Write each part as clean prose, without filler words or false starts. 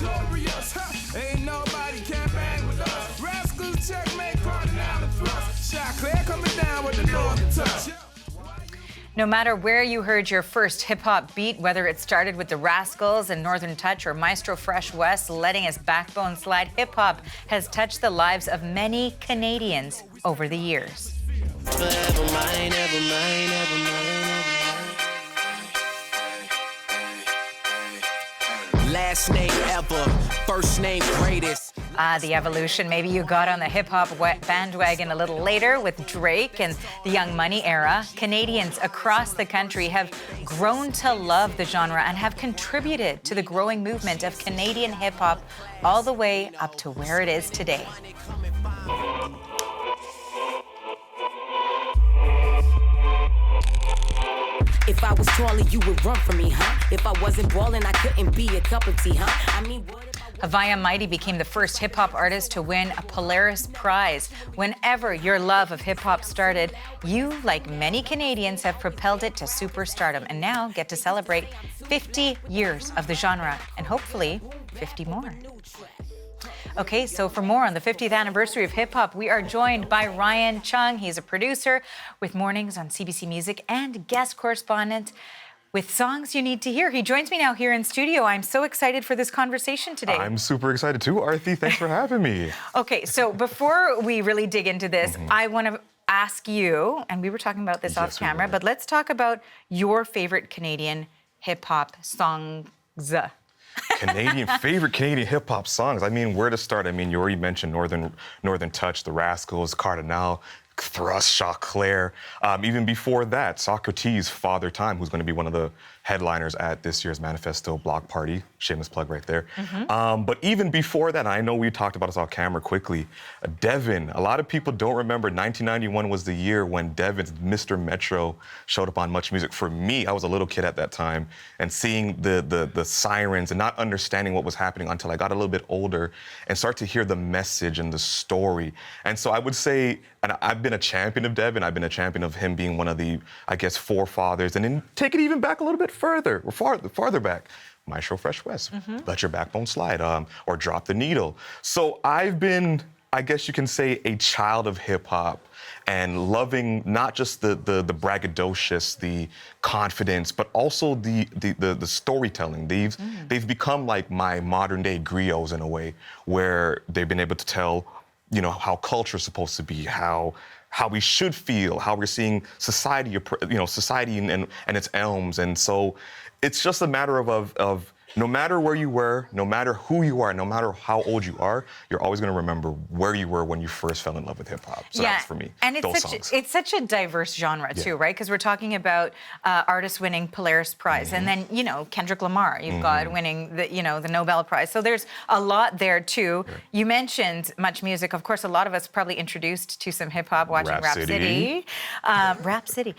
Notorious, huh? Ain't nobody can bang with us. Rascals checkmate, party down the thrust. Shot clear coming down with the northern touch. No matter where you heard your first hip-hop beat, whether it started with the Rascals and Northern Touch or Maestro Fresh West letting his backbone slide, hip-hop has touched the lives of many Canadians over the years. Forever mine, ever mine, ever mine, ever mine. Last name ever, first name greatest. The evolution. Maybe you got on the hip-hop bandwagon a little later with Drake and the Young Money era. Canadians across the country have grown to love the genre and have contributed to the growing movement of Canadian hip-hop all the way up to where it is today. If I was taller, you would run from me, huh? If I wasn't ballin', I couldn't be a cup of tea, huh? I mean, what if Havaya Mighty became the first hip-hop artist to win a Polaris Prize. Whenever your love of hip-hop started, you, like many Canadians, have propelled it to superstardom and now get to celebrate 50 years of the genre and hopefully 50 more. Okay, so for more on the 50th anniversary of hip-hop, we are joined by Ryan Chung. He's a producer with Mornings on CBC Music and guest correspondent with songs you need to hear. He joins me now here in studio. I'm so excited for this conversation today. I'm super excited too, Arthi. Thanks for having me. Okay, so before we really dig into this, I want to ask you, and we were talking about this off camera, but let's talk about your favorite Canadian hip-hop songs. Favorite Canadian hip-hop songs. I mean, where to start? I mean, you already mentioned Northern Touch, the Rascals, Cardinal, Thrust, Chaclair. Even before that, Socrates, Father Time, who's going to be one of the headliners at this year's Manifesto block party. Shameless plug right there. But even before that, I know we talked about this off camera quickly. Devin, a lot of people don't remember 1991 was the year when Devin's Mr. Metro showed up on Much Music. For me, I was a little kid at that time, and seeing the sirens and not understanding what was happening until I got a little bit older and start to hear the message and the story. And so I would say, and I've been a champion of Devin. I've been a champion of him being one of the, I guess, forefathers. And then take it even back a little bit further, or farther back. Maestro Fresh West, Let Your Backbone Slide, or Drop the Needle. So I've been, I guess you can say, a child of hip hop and loving not just the braggadocious, the confidence, but also the storytelling. They've become like my modern day griots in a way, where they've been able to tell, you know, how culture is supposed to be, how we should feel, how we're seeing society, society and its elms. And so it's just a matter of no matter where you were, no matter who you are, no matter how old you are, you're always going to remember where you were when you first fell in love with hip hop. So that's for me. And it's such a diverse genre too, right? Because we're talking about artists winning Polaris Prize, and then Kendrick Lamar, you've got winning the Nobel Prize. So there's a lot there too. Right. You mentioned Much Music. Of course, a lot of us probably introduced to some hip hop watching Rap City. Rap City.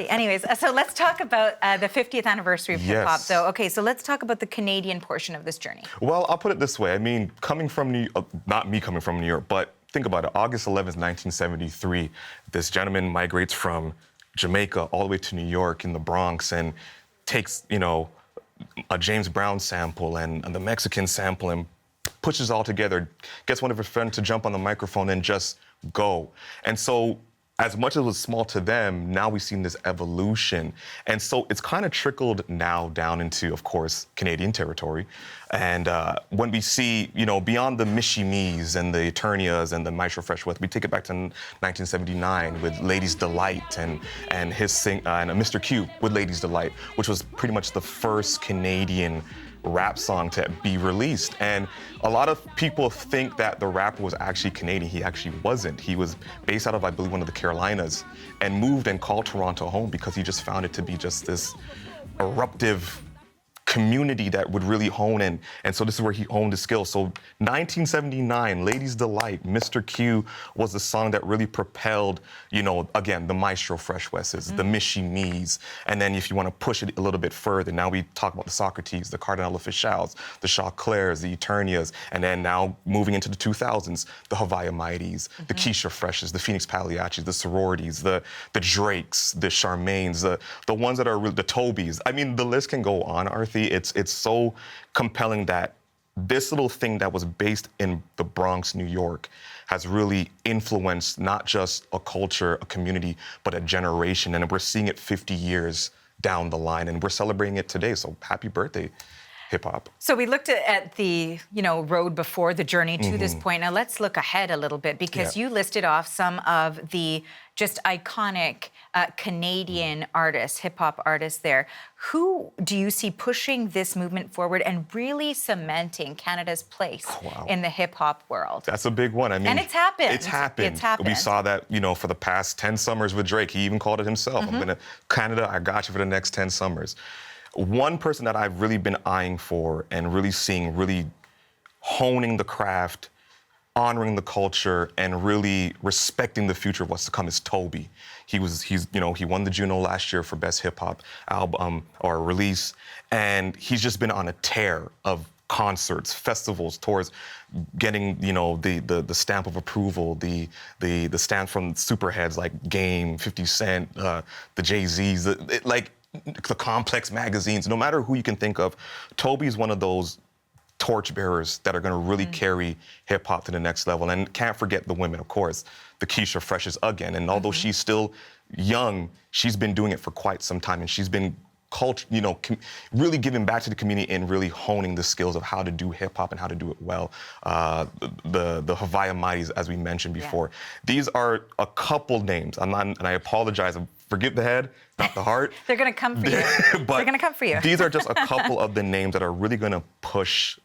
Anyways, so let's talk about the 50th anniversary of hip hop. So so let's talk about the Canadian portion of this journey. Well, I'll put it this way. I mean, coming from not me coming from New York, but think about it. August 11th, 1973, this gentleman migrates from Jamaica all the way to New York in the Bronx and takes, a James Brown sample and the Mexican sample and pushes it all together, gets one of his friends to jump on the microphone and just go. And so, as much as it was small to them, now we've seen this evolution. And so it's kind of trickled now down into, of course, Canadian territory. And when we see, beyond the Michie Me's and the Eternias and the Maestro Fresh West, we take it back to 1979 with Ladies Delight and Mr. Q with Ladies Delight, which was pretty much the first Canadian rap song to be released. And a lot of people think that the rapper was actually Canadian. He actually wasn't. He was based out of, I believe, one of the Carolinas and moved and called Toronto home because he just found it to be just this eruptive community that would really hone in. And so this is where he honed his skills. So 1979, Ladies Delight, Mr. Q was the song that really propelled, again, the Maestro Fresh Wests, the Michie Me's. And then if you want to push it a little bit further, now we talk about the Socrates, the Cardinal Officials, the Chaclairs, the Eternias, and then now moving into the 2000s, the Havaya Mighties, the Keisha Freshes, the Phoenix Pagliaccis, the Sororities, the Drakes, the Charmaines, the ones that are the Tobys. I mean, the list can go on, Arthi. It's so compelling that this little thing that was based in the Bronx, New York, has really influenced not just a culture, a community, but a generation. And we're seeing it 50 years down the line, and we're celebrating it today. So happy birthday, hip hop. So we looked at the, road before, the journey to this point. Now let's look ahead a little bit, because you listed off some of the just iconic Canadian artists, hip hop artists there. Who do you see pushing this movement forward and really cementing Canada's place in the hip hop world? That's a big one. I mean, and it's happened. It's happened. We saw that, for the past 10 summers with Drake. He even called it himself. I'm gonna, Canada, I got you for the next 10 summers. One person that I've really been eyeing for and really seeing, really honing the craft, honoring the culture, and really respecting the future of what's to come is Toby. He won the Juno last year for Best Hip Hop Album or Release, and he's just been on a tear of concerts, festivals, tours, getting the stamp of approval, the stamp from superheads like Game, 50 Cent, the Jay-Z's, the Complex magazines. No matter who you can think of, Toby's one of those torchbearers that are going to really carry hip-hop to the next level. And can't forget the women, of course. The Keisha Freshes again. And although she's still young, she's been doing it for quite some time, and she's been really giving back to the community and really honing the skills of how to do hip-hop and how to do it well. The Hawaii Mighties, as we mentioned before. These are a couple names. And I apologize. Forgive the head, not the heart. They're going to come for you. They're going to come for you. These are just a couple of the names that are really going to push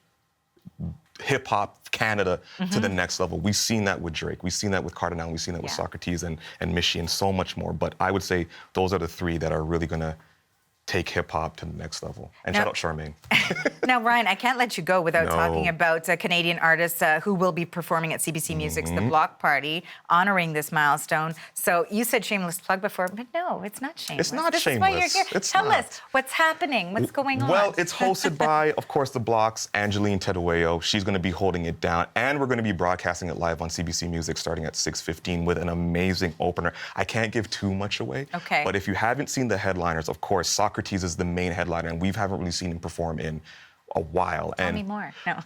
hip-hop Canada to the next level. We've seen that with Drake. We've seen that with Cardinal. We've seen that with Socrates and Mishi and so much more. But I would say those are the three that are really going to take hip-hop to the next level. And shout out Charmaine. Now, Ryan, I can't let you go without talking about Canadian artists who will be performing at CBC Music's The Block Party, honoring this milestone. So you said shameless plug before, but no, it's not shameless. It's not this shameless. Is why you're here. Tell us what's happening, what's going on. Well, it's hosted by, of course, The Block's Angeline Tedueo. She's going to be holding it down, and we're going to be broadcasting it live on CBC Music starting at 6:15 with an amazing opener. I can't give too much away, but if you haven't seen the headliners, of course, Socrates is the main headliner, and we haven't really seen him perform in a while. Tell me more. No.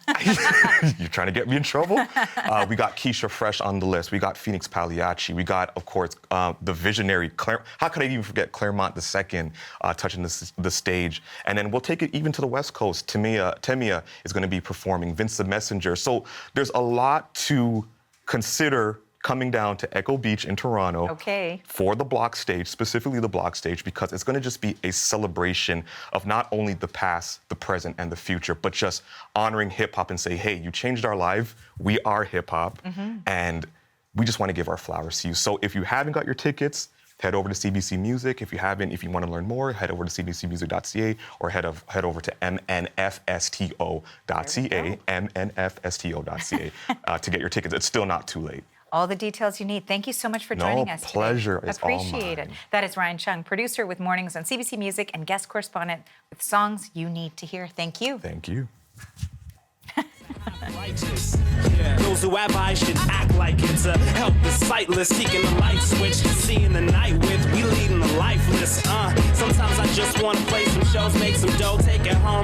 You're trying to get me in trouble? We got Keisha Fresh on the list. We got Phoenix Pagliacci. We got, of course, the visionary how could I even forget Claremont II touching the stage? And then we'll take it even to the West Coast. Temia is going to be performing. Vince the Messenger. So there's a lot to consider coming down to Echo Beach in Toronto for the Block stage, specifically the Block stage, because it's going to just be a celebration of not only the past, the present, and the future, but just honoring hip-hop and say, hey, you changed our life, we are hip-hop, and we just want to give our flowers to you. So if you haven't got your tickets, head over to CBC Music. If you want to learn more, head over to CBCnews.ca or head over to MNFSTO.ca, MNFSTO.ca to get your tickets. It's still not too late. All the details you need. Thank you so much for joining us today. Pleasure is all mine. Appreciate it. That is Ryan Chung, producer with Mornings on CBC Music and guest correspondent with songs you need to hear. Thank you. Thank you. Those who have eyes should act like it to help the sightless, seeking the light switch, seeing the night with, we leading the lifeless. Sometimes I just want to play some shows, make some dough, take it home.